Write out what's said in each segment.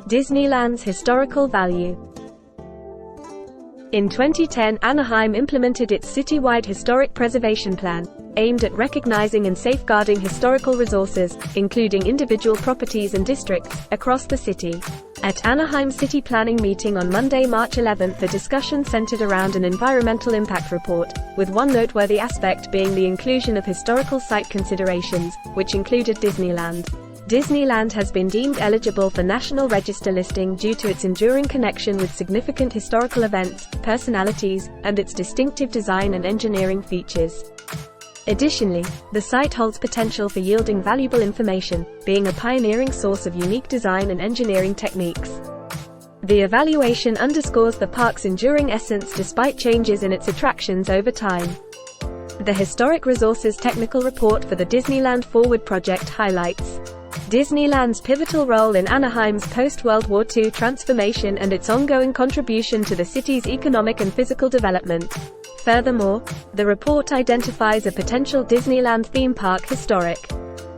Disneyland's historical value. In 2010, Anaheim implemented its citywide historic preservation plan, aimed at recognizing and safeguarding historical resources, including individual properties and districts, across the city. At Anaheim City Planning meeting on Monday, March 11, the discussion centered around an environmental impact report, with one noteworthy aspect being the inclusion of historical site considerations, which included Disneyland. Disneyland has been deemed eligible for National Register listing due to its enduring connection with significant historical events, personalities, and its distinctive design and engineering features. Additionally, the site holds potential for yielding valuable information, being a pioneering source of unique design and engineering techniques. The evaluation underscores the park's enduring essence despite changes in its attractions over time. The Historic Resources Technical Report for the Disneyland Forward project highlights Disneyland's pivotal role in Anaheim's post-World War II transformation and its ongoing contribution to the city's economic and physical development. Furthermore, the report identifies a potential Disneyland theme park historic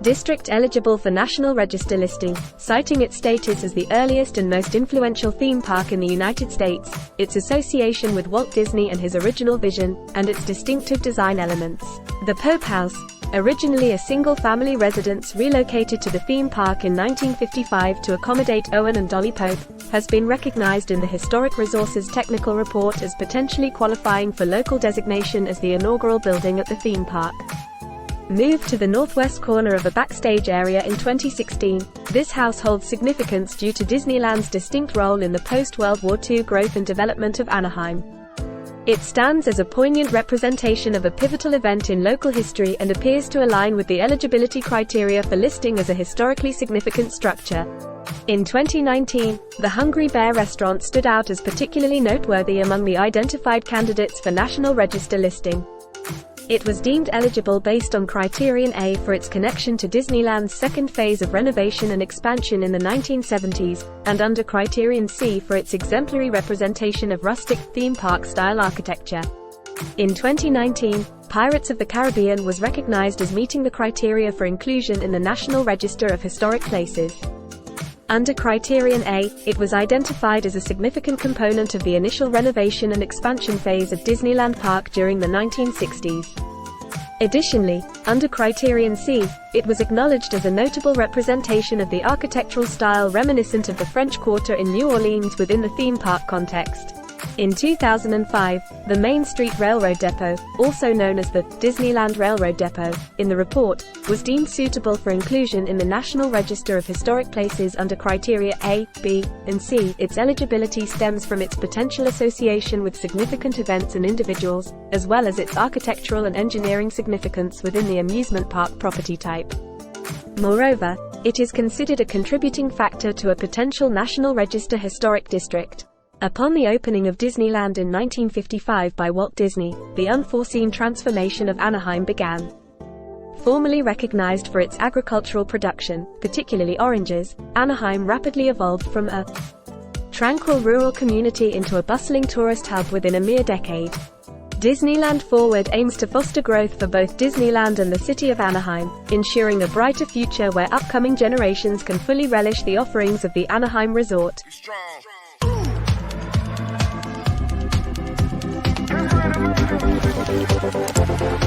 district eligible for National Register listing, citing its status as the earliest and most influential theme park in the United States, its association with Walt Disney and his original vision, and its distinctive design elements. The Pope House, originally a single-family residence relocated to the theme park in 1955 to accommodate Owen and Dolly Pope, has been recognized in the Historic Resources Technical Report as potentially qualifying for local designation as the inaugural building at the theme park. Moved to the northwest corner of a backstage area in 2016, this house holds significance due to Disneyland's distinct role in the post-World War II growth and development of Anaheim. It stands as a poignant representation of a pivotal event in local history and appears to align with the eligibility criteria for listing as a historically significant structure. In 2019, the Hungry Bear restaurant stood out as particularly noteworthy among the identified candidates for National Register listing. It was deemed eligible based on Criterion A for its connection to Disneyland's second phase of renovation and expansion in the 1970s, and under Criterion C for its exemplary representation of rustic, theme park-style architecture. In 2019, Pirates of the Caribbean was recognized as meeting the criteria for inclusion in the National Register of Historic Places. Under Criterion A, it was identified as a significant component of the initial renovation and expansion phase of Disneyland Park during the 1960s. Additionally, under Criterion C, it was acknowledged as a notable representation of the architectural style reminiscent of the French Quarter in New Orleans within the theme park context. In 2005, the Main Street Railroad Depot, also known as the Disneyland Railroad Depot, in the report, was deemed suitable for inclusion in the National Register of Historic Places under criteria A, B, and C. Its eligibility stems from its potential association with significant events and individuals, as well as its architectural and engineering significance within the amusement park property type. Moreover, it is considered a contributing factor to a potential National Register historic district. Upon the opening of Disneyland in 1955 by Walt Disney, the unforeseen transformation of Anaheim began. Formerly recognized for its agricultural production, particularly oranges, Anaheim rapidly evolved from a tranquil rural community into a bustling tourist hub within a mere decade. Disneyland Forward aims to foster growth for both Disneyland and the city of Anaheim, ensuring a brighter future where upcoming generations can fully relish the offerings of the Anaheim Resort. Thank you.